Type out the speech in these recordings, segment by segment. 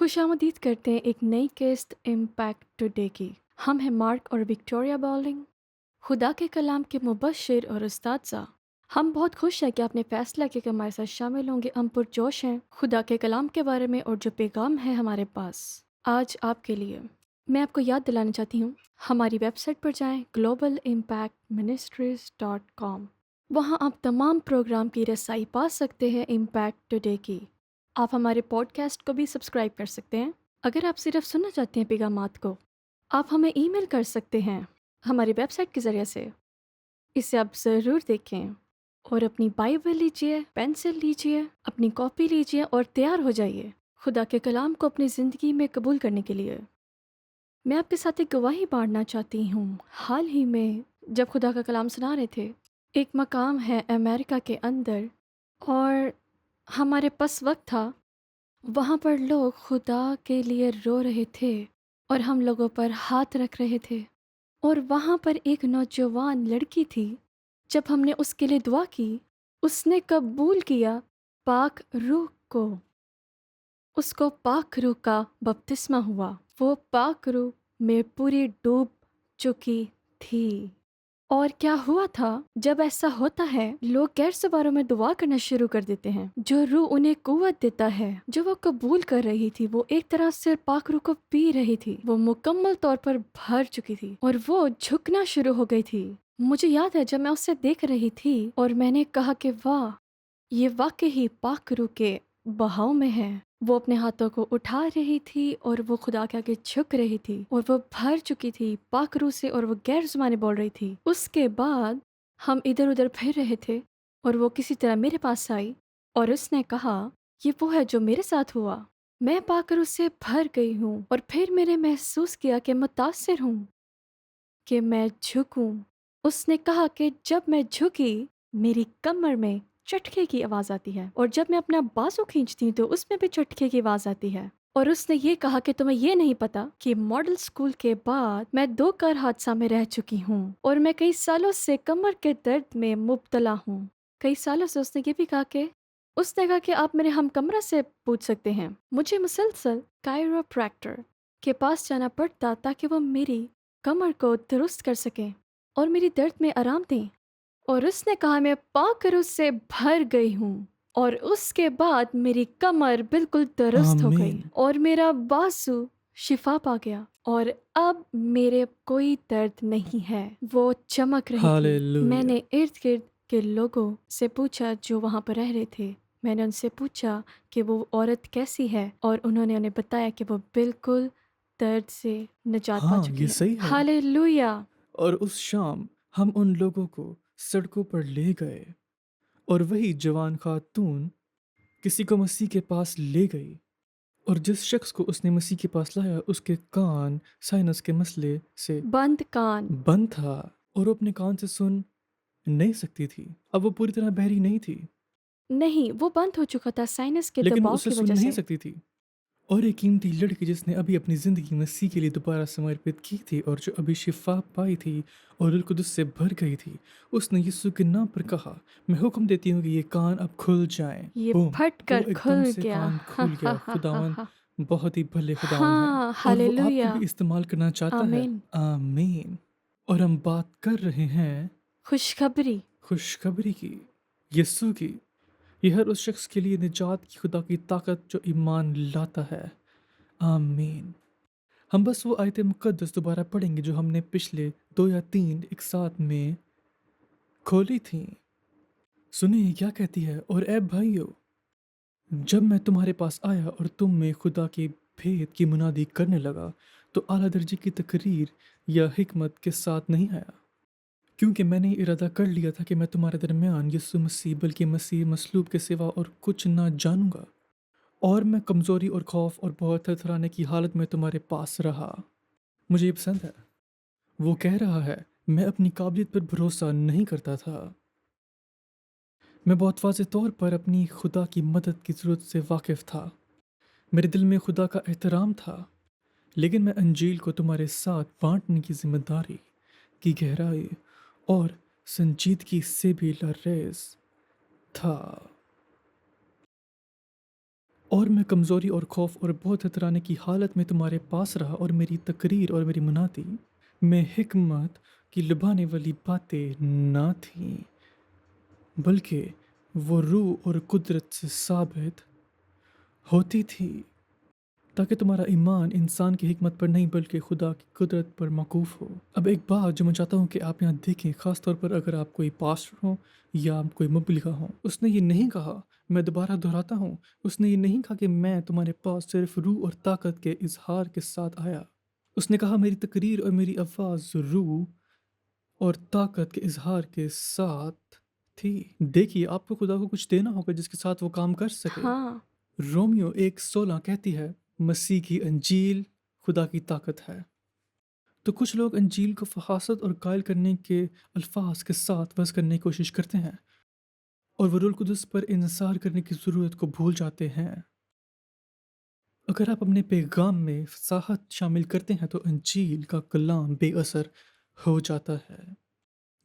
خوش آمدید کرتے ہیں ایک نئی قسط امپیکٹ ٹوڈے کی۔ ہم ہیں مارک اور وکٹوریا بالنگ، خدا کے کلام کے مبشر اور استاذہ۔ ہم بہت خوش ہیں کہ آپ نے فیصلہ کیا کہ ہمارے ساتھ شامل ہوں گے۔ ہم پرجوش ہیں خدا کے کلام کے بارے میں اور جو پیغام ہے ہمارے پاس آج آپ کے لیے۔ میں آپ کو یاد دلانا چاہتی ہوں، ہماری ویب سائٹ پر جائیں globalimpactministries.com۔ وہاں آپ تمام پروگرام کی رسائی پا سکتے ہیں امپیکٹ ٹوڈے کی۔ آپ ہمارے پوڈ کاسٹ کو بھی سبسکرائب کر سکتے ہیں۔ اگر آپ صرف سننا چاہتے ہیں پیغامات کو، آپ ہمیں ای میل کر سکتے ہیں ہماری ویب سائٹ کے ذریعے سے۔ اسے آپ ضرور دیکھیں اور اپنی بائبل لیجئے، پینسل لیجئے، اپنی کاپی لیجئے اور تیار ہو جائیے خدا کے کلام کو اپنی زندگی میں قبول کرنے کے لیے۔ میں آپ کے ساتھ ایک گواہی بانٹنا چاہتی ہوں۔ حال ہی میں جب خدا کا کلام سنا رہے تھے، ایک مقام ہے امریکہ کے اندر اور ہمارے پاس وقت تھا، وہاں پر لوگ خدا کے لیے رو رہے تھے اور ہم لوگوں پر ہاتھ رکھ رہے تھے، اور وہاں پر ایک نوجوان لڑکی تھی۔ جب ہم نے اس کے لیے دعا کی، اس نے قبول کیا پاک روح کو، اس کو پاک روح کا بپتسمہ ہوا۔ وہ پاک روح میں پوری ڈوب چکی تھی۔ اور کیا ہوا تھا؟ جب ایسا ہوتا ہے، لوگ غیر سواروں میں دعا کرنا شروع کر دیتے ہیں۔ جو روح انہیں قوت دیتا ہے، جو وہ قبول کر رہی تھی، وہ ایک طرح سے پاک روح کو پی رہی تھی۔ وہ مکمل طور پر بھر چکی تھی اور وہ جھکنا شروع ہو گئی تھی۔ مجھے یاد ہے جب میں اسے دیکھ رہی تھی اور میں نے کہا کہ واہ، یہ واقعی پاک روح کے بہاؤ میں ہے۔ وہ اپنے ہاتھوں کو اٹھا رہی تھی اور وہ خدا کے آگے جھک رہی تھی اور وہ بھر چکی تھی پاک روح سے، اور وہ غیر زبانیں بول رہی تھی۔ اس کے بعد ہم ادھر ادھر پھر رہے تھے اور وہ کسی طرح میرے پاس آئی اور اس نے کہا، یہ وہ ہے جو میرے ساتھ ہوا۔ میں پاک روح سے بھر گئی ہوں اور پھر میں نے محسوس کیا کہ متاثر ہوں کہ میں جھکوں۔ اس نے کہا کہ جب میں جھکی، میری کمر میں چٹکے کی آواز آتی ہے، اور جب میں اپنا بازو کھینچتی ہوں تو اس میں بھی چٹکے کی آواز آتی ہے۔ اور اس نے یہ کہا کہ تمہیں یہ نہیں پتا کہ ماڈل اسکول کے بعد میں 2 کار حادثہ میں رہ چکی ہوں اور میں کئی سالوں سے کمر کے درد میں مبتلا ہوں۔ کئی سالوں سے اس نے یہ بھی کہا کہ آپ میرے ہم کمرہ سے پوچھ سکتے ہیں۔ مجھے مسلسل کائروپریکٹر کے پاس جانا پڑتا تاکہ وہ میری کمر کو درست کر سکیں اور میری درد میں آرام دیں۔ اور اس نے کہا میں پاک روح سے بھر گئی ہوں، اور اس کے بعد میری کمر بالکل درست ہو گئی آمین۔ اور میرا بازو شفا پا گیا اور اب میرے کوئی درد نہیں ہے۔ وہ چمک رہی تھی۔ میں ہاللویہ۔ نے ارد گرد کے لوگوں سے پوچھا جو وہاں پر رہ رہے تھے، میں نے ان سے پوچھا کہ وہ عورت کیسی ہے، اور انہوں نے انہیں بتایا کہ وہ بالکل درد سے نجات پا ہاں، چکی یہ ہے۔ صحیح ہے۔ ہاللویہ۔ اور اس شام ہم ان لوگوں کو سڑکوں پر لے گئے اور وہی جوان خاتون کسی کو مسیح کے پاس لے گئی، اور جس شخص کو اس نے مسیح کے پاس لایا اس کے کان سائنس کے مسئلے سے بند کان۔ بند تھا اور وہ اپنے کان سے سن نہیں سکتی تھی۔ اب وہ پوری طرح بہری نہیں تھی، نہیں، وہ بند ہو چکا تھا سائنس کے لیکن وہ دباؤ اسے کی سن وجہ نہیں سے۔ سکتی تھی۔ اور ایک قیمتی لڑکی جس نے ابھی اپنی زندگی مسیح کے لیے دوبارہ سمرپت کی تھی اور جو ابھی شفا پائی تھی اور روح القدس سے بھر گئی تھی، اس نے یسوع کے نام پر کہا، میں حکم دیتی ہوں کہ یہ کان اب کھل جائیں۔ یہ بوم! پھٹ وہ کر ایک دم کھل سے گیا۔ کان ہاں کھل ہاں گیا۔ ہاں ہاں خداوند ہاں۔ بہت ہی بھلے خداوند ہیں، ہاں، اور وہ آپ کو ہاللویہ۔ بھی استعمال کرنا چاہتا ہے۔ آمین۔ آمین۔ اور ہم بات کر رہے ہیں خوشخبری۔ خوشخبری کی، یسوع کی۔ یہ ہر اس شخص کے لیے نجات کی خدا کی طاقت جو ایمان لاتا ہے۔ آمین۔ ہم بس وہ آیت مقدس دوبارہ پڑھیں گے جو ہم نے پچھلے 2 یا 3 ایک ساتھ میں کھولی تھیں۔ سنیں یہ کیا کہتی ہے، اور اے بھائیو، جب میں تمہارے پاس آیا اور تم میں خدا کے بھید کی منادی کرنے لگا تو اعلیٰ درجے کی تقریر یا حکمت کے ساتھ نہیں آیا، کیونکہ میں نے ارادہ کر لیا تھا کہ میں تمہارے درمیان یسوع مسیح بلکہ مسیح مصلوب کے سوا اور کچھ نہ جانوں گا، اور میں کمزوری اور خوف اور بہت تھرتھرانے کی حالت میں تمہارے پاس رہا۔ مجھے یہ پسند ہے، وہ کہہ رہا ہے میں اپنی قابلیت پر بھروسہ نہیں کرتا تھا۔ میں بہت واضح طور پر اپنی خدا کی مدد کی ضرورت سے واقف تھا۔ میرے دل میں خدا کا احترام تھا، لیکن میں انجیل کو تمہارے ساتھ بانٹنے کی ذمہ داری کی گہرائی اور سنجیدگی سے بھی لریز تھا۔ اور میں کمزوری اور خوف اور بہت اترانے کی حالت میں تمہارے پاس رہا، اور میری تقریر اور میری منادی میں حکمت کی لبھانے والی باتیں نہ تھیں، بلکہ وہ روح اور قدرت سے ثابت ہوتی تھی، تاکہ تمہارا ایمان انسان کی حکمت پر نہیں بلکہ خدا کی قدرت پر موقوف ہو۔ اب ایک بات جو میں چاہتا ہوں کہ آپ یہاں دیکھیں، خاص طور پر اگر آپ کوئی پاسٹر ہوں یا کوئی مبلغہ ہوں، اس نے یہ نہیں کہا، میں دوبارہ دہراتا ہوں، اس نے یہ نہیں کہا کہ میں تمہارے پاس صرف روح اور طاقت کے اظہار کے ساتھ آیا۔ اس نے کہا میری تقریر اور میری آواز روح اور طاقت کے اظہار کے ساتھ تھی۔ دیکھیے، آپ کو خدا کو کچھ دینا ہوگا جس کے ساتھ وہ کام کر سکے۔ ہاں، رومیو 1:16 کہتی ہے مسیح کی انجیل خدا کی طاقت ہے۔ تو کچھ لوگ انجیل کو فحاصت اور قائل کرنے کے الفاظ کے ساتھ وضع کرنے کی کوشش کرتے ہیں، اور وہ روح القدس پر انحصار کرنے کی ضرورت کو بھول جاتے ہیں۔ اگر آپ اپنے پیغام میں فصاحت شامل کرتے ہیں تو انجیل کا کلام بے اثر ہو جاتا ہے۔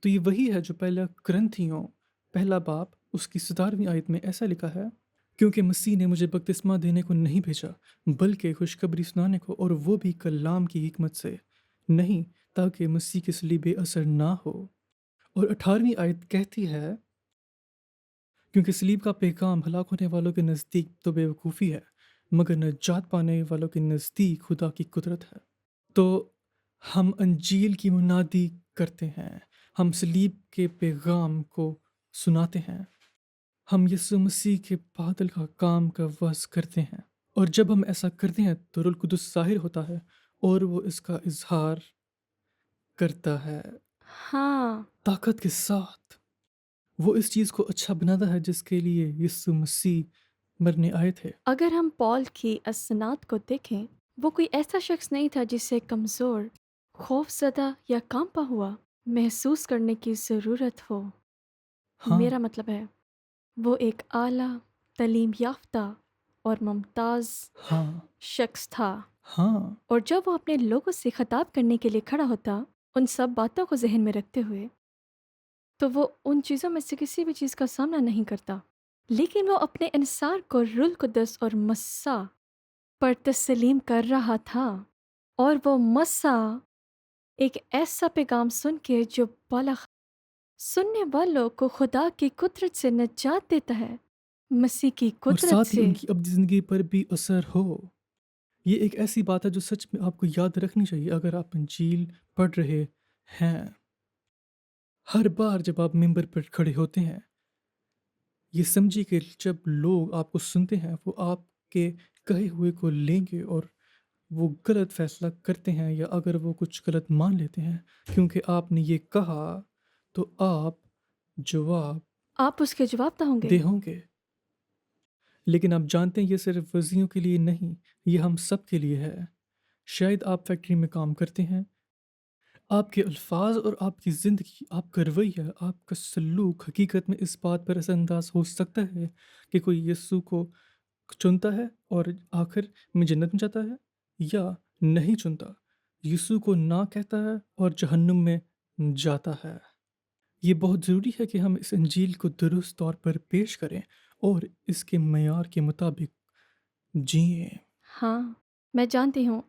تو یہ وہی ہے جو پہلا کرنتھیوں پہلا باب اس کی 17ویں آیت میں ایسا لکھا ہے، کیونکہ مسیح نے مجھے بپتسمہ دینے کو نہیں بھیجا بلکہ خوشخبری سنانے کو، اور وہ بھی کلام کی حکمت سے نہیں، تاکہ مسیح کی صلیب بے اثر نہ ہو۔ اور 18ویں آیت کہتی ہے کیونکہ صلیب کا پیغام ہلاک ہونے والوں کے نزدیک تو بے وقوفی ہے، مگر نجات پانے والوں کے نزدیک خدا کی قدرت ہے۔ تو ہم انجیل کی منادی کرتے ہیں، ہم صلیب کے پیغام کو سناتے ہیں، ہم یسوع مسیح کے بادل کا کام کا وضع کرتے ہیں، اور جب ہم ایسا کرتے ہیں تو روح القدس ظاہر ہوتا ہے اور وہ اس کا اظہار کرتا ہے ہاں، طاقت کے ساتھ۔ وہ اس چیز کو اچھا بناتا ہے جس کے لیے یسوع مسیح مرنے آئے تھے۔ اگر ہم پال کی اسناد کو دیکھیں، وہ کوئی ایسا شخص نہیں تھا جسے کمزور، خوف زدہ یا کانپا ہوا محسوس کرنے کی ضرورت ہو۔ ہاں، میرا مطلب ہے وہ ایک اعلیٰ تعلیم یافتہ اور ممتاز ہاں، شخص تھا، ہاں، اور جب وہ اپنے لوگوں سے خطاب کرنے کے لیے کھڑا ہوتا ان سب باتوں کو ذہن میں رکھتے ہوئے، تو وہ ان چیزوں میں سے کسی بھی چیز کا سامنا نہیں کرتا، لیکن وہ اپنے انحصار کو روح القدس اور مسیح پر تسلیم کر رہا تھا، اور وہ مسیح ایک ایسا پیغام سن کے جو بالغ سننے والوں کو خدا کی قدرت سے نجات دیتا ہے، مسیح کی اور قدرت ساتھ ہی سے۔ ان کی ابدی زندگی پر بھی اثر ہو۔ یہ ایک ایسی بات ہے جو سچ میں آپ کو یاد رکھنی چاہیے اگر آپ انجیل پڑھ رہے ہیں۔ ہر بار جب آپ ممبر پر کھڑے ہوتے ہیں، یہ سمجھیے کہ جب لوگ آپ کو سنتے ہیں وہ آپ کے کہے ہوئے کو لیں گے، اور وہ غلط فیصلہ کرتے ہیں یا اگر وہ کچھ غلط مان لیتے ہیں کیونکہ آپ نے یہ کہا، تو آپ جواب آپ اس کے جواب دہ ہوں گے۔ دے ہوں گے۔ لیکن آپ جانتے ہیں یہ صرف وزیوں کے لیے نہیں، یہ ہم سب کے لیے ہے۔ شاید آپ فیکٹری میں کام کرتے ہیں، آپ کے الفاظ اور آپ کی زندگی، آپ کا رویہ، آپ کا سلوک حقیقت میں اس بات پر اثر انداز ہو سکتا ہے کہ کوئی یسوع کو چنتا ہے اور آخر میں جنت میں جاتا ہے، یا نہیں چنتا، یسوع کو نہ کہتا ہے اور جہنم میں جاتا ہے۔ یہ بہت ضروری ہے کہ ہم اس انجیل کو درست طور پر پیش کریں اور اس کے معیار کے مطابق جئیں۔ ہاں، میں جانتی ہوں،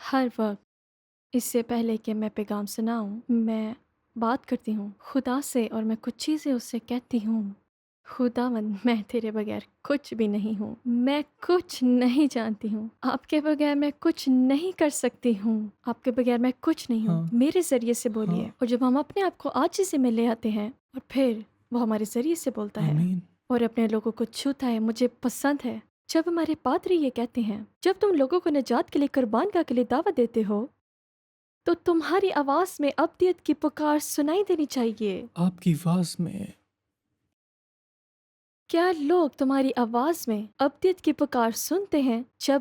ہر وقت اس سے پہلے کہ میں پیغام سناؤں، میں بات کرتی ہوں خدا سے، اور میں کچھ چیزیں اس سے کہتی ہوں، خداوند میں تیرے بغیر کچھ بھی نہیں ہوں، میں کچھ نہیں جانتی ہوں، آپ کے بغیر میں کچھ نہیں کر سکتی ہوں، آپ کے بغیر میں کچھ نہیں ہوں، ہاں، میرے ذریعے سے ہاں، بولیے۔ اور جب ہم اپنے آپ کو عاجزی میں لے آتے ہیں اور پھر وہ ہمارے ذریعے سے بولتا ہے آمین۔ اور اپنے لوگوں کو چھوتا ہے، مجھے پسند ہے جب ہمارے پادری یہ کہتے ہیں، جب تم لوگوں کو نجات کے لیے قربان گاہ کے لیے دعوت دیتے ہو تو تمہاری آواز میں ابدیت کی پکار سنائی دینی چاہیے۔ آپ کی آواز میں کیا لوگ تمہاری آواز میں ابدیت کی پکار سنتے ہیں جب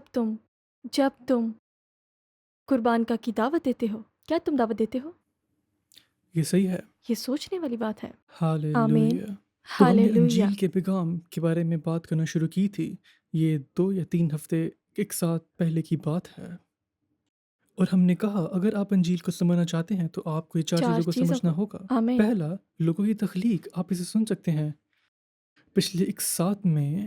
تم قربان گاہ کی دعوت دیتے ہو؟ کیا تم دعوت دیتے ہو؟ یہ صحیح ہے۔ یہ سوچنے والی بات ہے۔ آمین، ہالےلویا۔ تو ہم نے ہالےلویا۔ انجیل کے پیغام کے بارے میں بات کرنا شروع کی تھی۔ یہ 2 یا 3 ہفتے ایک ساتھ پہلے کی بات ہے، اور ہم نے کہا اگر آپ انجیل کو سمجھنا چاہتے ہیں تو آپ کو یہ 4 چار چیزوں کو چیزوں سمجھنا کو۔ ہوگا۔ آمین، پہلا، لوگوں کی تخلیق، آپ اسے سن سکتے ہیں پچھلے ایک ساتھ میں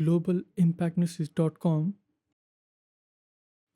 globalimpactministries.com।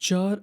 4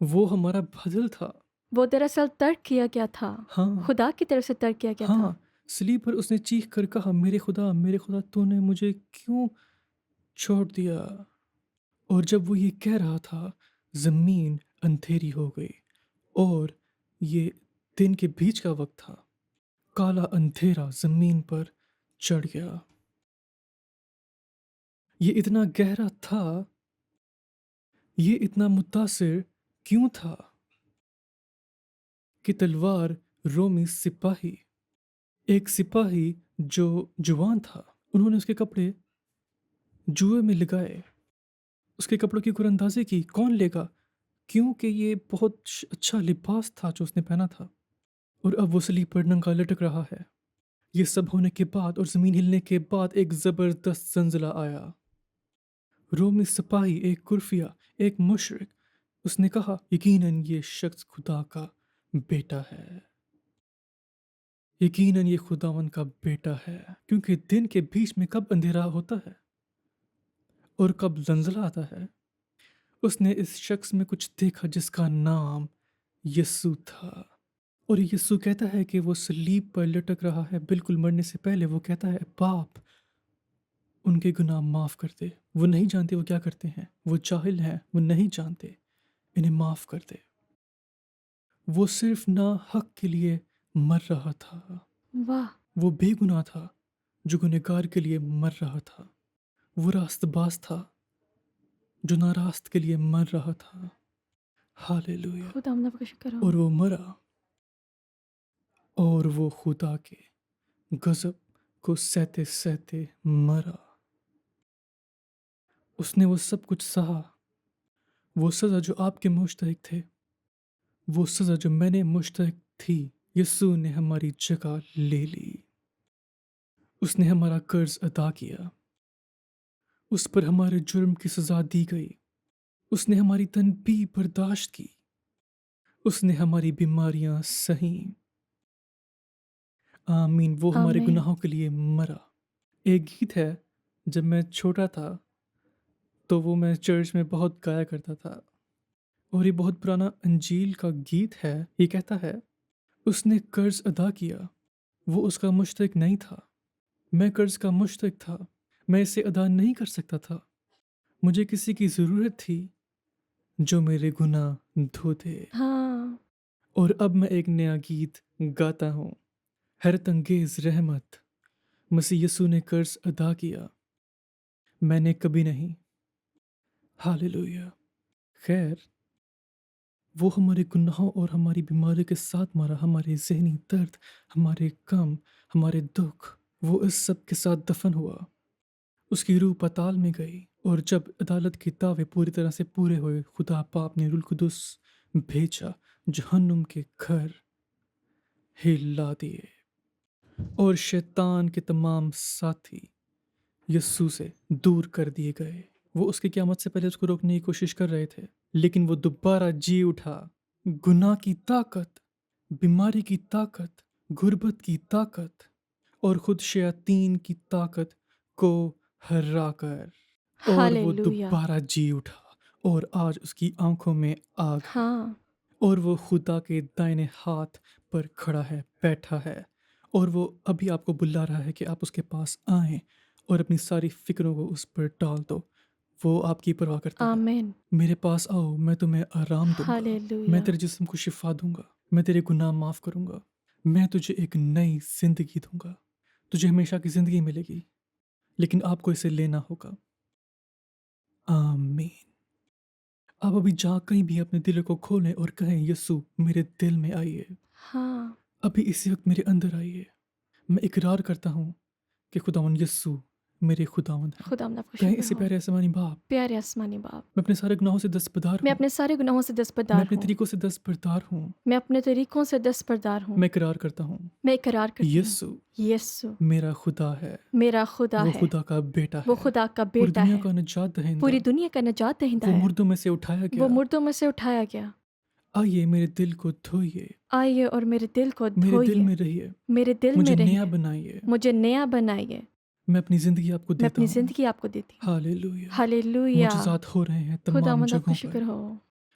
وہ ہمارا بدل تھا۔ وہ دراصل ترک کیا گیا تھا، ہاں خدا کی طرف سے ترک کیا گیا تھا۔ ہاں، صلیب پر اس نے چیخ کر کہا، میرے خدا تو نے مجھے کیوں چھوڑ دیا؟ اور جب وہ یہ کہہ رہا تھا زمین اندھیری ہو گئی، اور یہ دن کے بیچ کا وقت تھا، کالا اندھیرا زمین پر چڑھ گیا۔ یہ اتنا گہرا تھا، یہ اتنا متاثر کیوں تھا کہ تلوار رومی سپاہی، ایک سپاہی جو جوان تھا، انہوں نے اس کے کپڑے جوئے میں لگائے، اس کے کپڑوں کی قرآن اندازی کی، کون لے گا؟ کیونکہ یہ بہت اچھا لباس تھا جو اس نے پہنا تھا، اور اب وہ صلیب پر ننگا لٹک رہا ہے۔ یہ سب ہونے کے بعد اور زمین ہلنے کے بعد ایک زبردست زلزلہ آیا۔ رومی سپاہی، ایک خفیہ، ایک مشرک، اس نے کہا یقیناً یہ شخص خدا کا بیٹا ہے، یقیناً یہ خداوند کا بیٹا ہے، کیونکہ دن کے بیچ میں کب اندھیرا ہوتا ہے اور کب زلزلہ آتا ہے۔ اس نے اس شخص میں کچھ دیکھا جس کا نام یسوع تھا، اور یسوع کہتا ہے کہ وہ صلیب پر لٹک رہا ہے، بالکل مرنے سے پہلے وہ کہتا ہے باپ ان کے گناہ معاف کر دے، وہ نہیں جانتے وہ کیا کرتے ہیں، وہ جاہل ہیں، وہ نہیں جانتے، انہیں معاف کر دے۔ وہ صرف ناحق کے لیے مر رہا تھا، واہ، وہ بے گناہ تھا جو گنہگار کے لیے مر رہا تھا، وہ راست باز تھا جو ناراست کے لیے مر رہا تھا۔ ہاللیلویا۔ خدا ہم کا شکر ہو۔ اور وہ مرا، اور وہ خدا کے غضب کو سہتے سہتے مرا۔ اس نے وہ سب کچھ سہا، وہ سزا جو آپ کے مستحق تھے، وہ سزا جو میں نے مستحق تھی، یسوع نے ہماری جگہ لے لی۔ اس نے ہمارا قرض ادا کیا، اس پر ہمارے جرم کی سزا دی گئی، اس نے ہماری تنبیہ برداشت کی، اس نے ہماری بیماریاں سہیں۔ آمین۔ وہ ہمارے آمین۔ گناہوں کے لیے مرا۔ ایک گیت ہے، جب میں چھوٹا تھا تو وہ میں چرچ میں بہت گایا کرتا تھا، اور یہ بہت پرانا انجیل کا گیت ہے۔ یہ کہتا ہے اس نے قرض ادا کیا، وہ اس کا مشترک نہیں تھا، میں قرض کا مشترک تھا، میں اسے ادا نہیں کر سکتا تھا، مجھے کسی کی ضرورت تھی جو میرے گناہ دھو دے۔ ہاں، اور اب میں ایک نیا گیت گاتا ہوں، حیرت انگیز رحمت، مسیح یسوع نے قرض ادا کیا، میں نے کبھی نہیں۔ ہاللیلویا۔ خیر، وہ ہمارے گناہوں اور ہماری بیماری کے ساتھ مارا، ہمارے ذہنی درد، ہمارے غم، ہمارے دکھ، وہ اس سب کے ساتھ دفن ہوا، اس کی روح پتال میں گئی، اور جب عدالت کے دعوے پوری طرح سے پورے ہوئے، خدا باپ نے روح القدس بھیجا، جہنم کے گھر ہلا دیے، اور شیطان کے تمام ساتھی یسوع سے دور کر دیے گئے۔ وہ اس کی قیامت سے پہلے اس کو روکنے کی کوشش کر رہے تھے، لیکن وہ دوبارہ جی اٹھا، گناہ کی طاقت، بیماری کی طاقت، غربت کی طاقت، اور خود شیاطین کی طاقت کو ہرا کر، اور وہ ہاللیلویا۔ دوبارہ جی اٹھا، اور آج اس کی آنکھوں میں آگ ہے، ہاں، اور وہ خدا کے دائنے ہاتھ پر کھڑا ہے، بیٹھا ہے، اور وہ ابھی آپ کو بلا رہا ہے کہ آپ اس کے پاس آئیں اور اپنی ساری فکروں کو اس پر ڈال دو۔ وہ آپ کی پرواہ کرتا ہے۔ آمین۔ میرے پاس آؤ، میں تمہیں آرام دوں گا، میں ہاللیلویا۔ تیرے جسم کو شفا دوں گا، میں تیرے گناہ معاف کروں گا، میں تجھے ایک نئی زندگی دوں گا، تجھے ہمیشہ کی زندگی ملے گی، لیکن آپ کو اسے لینا ہوگا۔ آمین۔ آپ ابھی جہاں کہیں بھی اپنے دل کو کھولیں اور کہیں یسوع میرے دل میں آئیے، ہاں، ابھی اسی وقت میرے اندر آئیے۔ میں اقرار کرتا ہوں کہ خداوند یسوع میرے خداوند ہیں۔ خدا ہم کا کہیں شکر اسے ہو۔ پیارے آسمانی باپ، پیارے آسمانی باپ، میں اپنے سارے گناہوں سے دستبردار میں ہوں، اپنے سارے گناہوں سے میں دستبردار اپنے ہوں، طریقوں سے دستبردار ہوں، میں اپنے طریقوں سے دستبردار ہوں، میں اقرار کرتا ہوں میں اقرار کرتی ہوں یسوع یسوع میرا خدا ہے، میرا خدا وہ ہے، خدا کا بیٹا وہ ہے، خدا کا پوری بیٹا دنیا ہے، کا نجات دہندہ، پوری دنیا کا نجات دہندہ وہ ہے، مردوں میں سے اٹھایا وہ گیا۔ مردوں میں سے اٹھایا گیا۔ آئیے میرے دل کو دھوئیے، آئیے اور میرے دل کو میرے دل دھوئیے، میں رہیے، میرے دل مجھے میں نیا رہیے، بنائیے، مجھے نیا بنائیے۔ میں اپنی زندگی آپ کو میں دیتا اپنی ہوں۔ زندگی آپ کو دیتی ہوں۔ ہاللیلویا۔ ہاللیلویا۔ معجزات ہو رہے ہیں خدا تمام مند آپ کا جگہوں پر، شکر ہو۔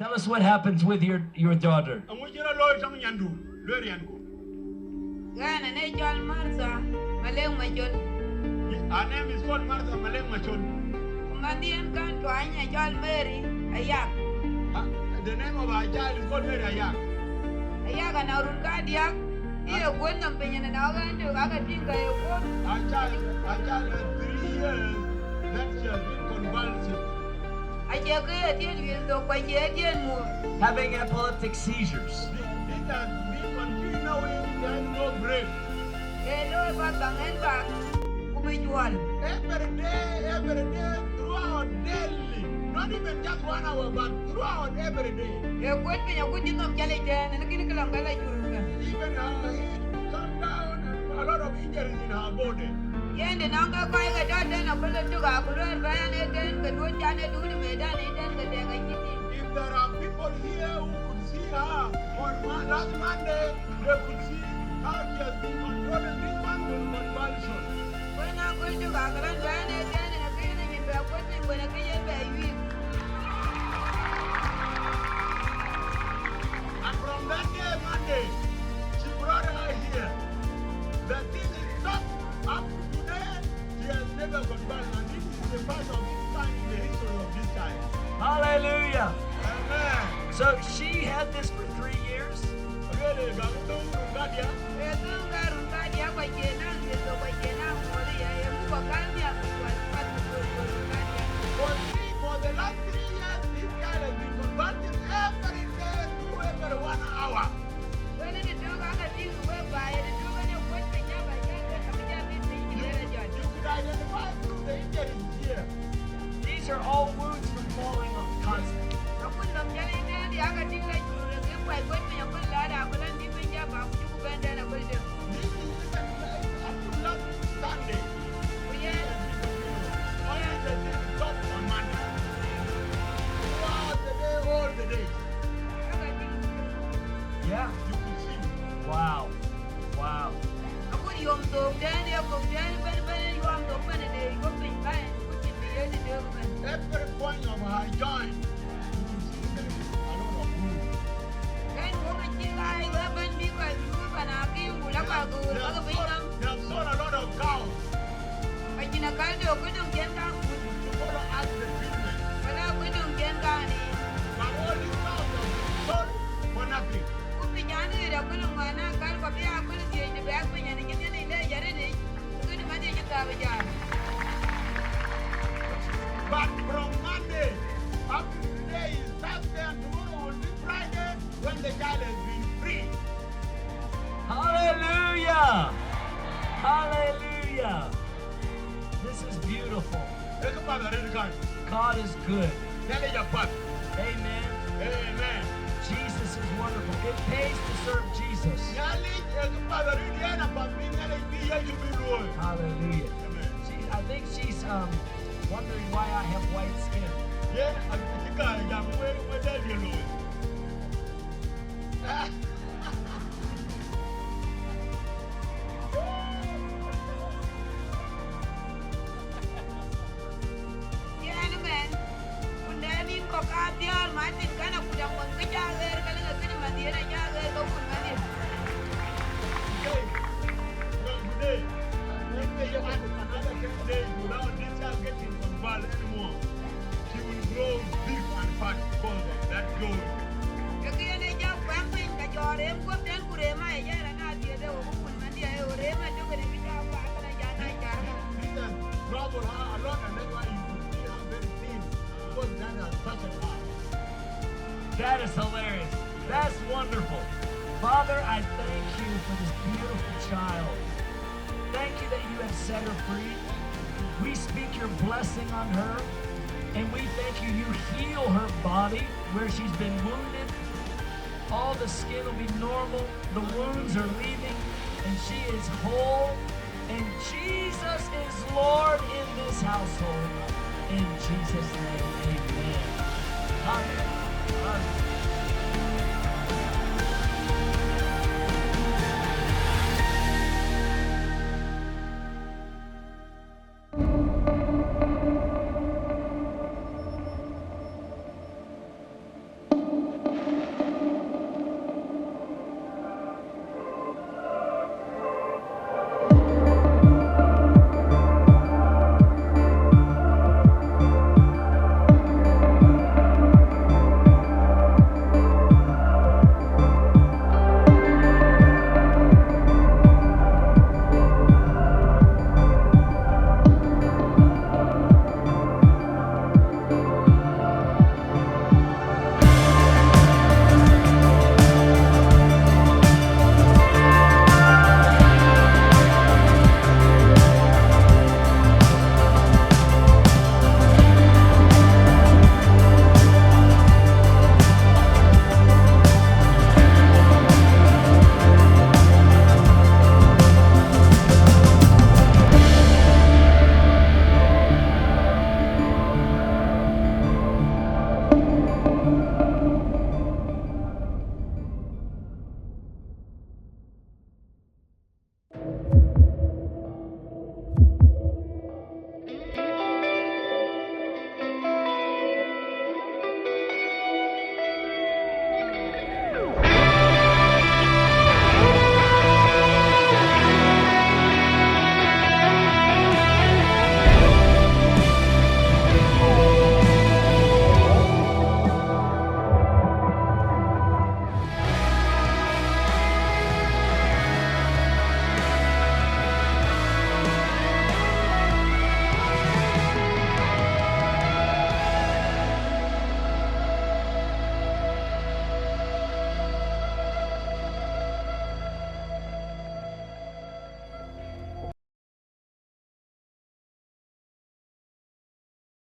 Tell us what happens with your daughter. Amujira loy tam nyandu, loy yango. Gana ne jol Martha, maleng majol. Her name is called Martha Maleng Machon. Kumandien kan to anya jol Mary, ayak. The name of our child is called Mary Ayak. Ayak na urun kadiak. Iya gwen nam penya na ogan to aga tinga e kon. Our child has 3 years that she has been convulsing. Aje ke tien wil do kwa je tien mo. Having epileptic seizures. This has been continuing, there is no break. E lo ba bangen ba. Kumi jual. Every day, throughout daily. Not even just 1 hour, but throughout every day. E gwen penya kuti nom jale ten na kini kala ngala jurunga. Even her head come down and a lot of injuries in her body. Yende nanga kwa ga do ten na kula tu ga kula ba ya ne ten ka do jane du ni medan ne ten ka de ga kiti. If there are people here who could see her on last Monday, they could see how she has been controlling this one with convulsion. When I go to Bagalan, when I can and a feeling in the question when I can by you. And from that day, Monday, she brought her here. The thing is stopped up to today. She has never convulsed, and this is the first of its kind in the history of this child. Hallelujah. Amen. So she had this for 3 years. Really, Garuto, Gadia. For the last 3 years, this child has been convulsing every day through every 1 hour. You could identify through the injuries here. These are all wounds from falling on constantly. This is even up to last Sunday. Only the thing stopped on Monday. Throughout the day, all the day, Yeah. you could see. Wow. Wow. Every point of her joint, you could see there is a lot of wounds. They have sold a lot of cows to follow us the treatment. But all these cows are sold for nothing. But from Monday up to today is Thursday and tomorrow will be Friday when the child has been free. Hallelujah. Hallelujah. This is beautiful. God is good. Amen. Amen. Jesus is wonderful. It pays to serve Jesus. Hallelujah. I think she's wondering why I have white skin. Without this child getting convulsed anymore, she will grow double her along, and that's why you could see her very thin because that has touched her. That is hilarious. That's wonderful. Father, I thank you for this beautiful child. Thank you that you have set her free. We speak your blessing on her, and we thank you, you heal her body where she's been wounded. All the skin will be normal, the wounds are leaving, and she is whole. And Jesus is Lord in this household. In Jesus' name, amen. Amen.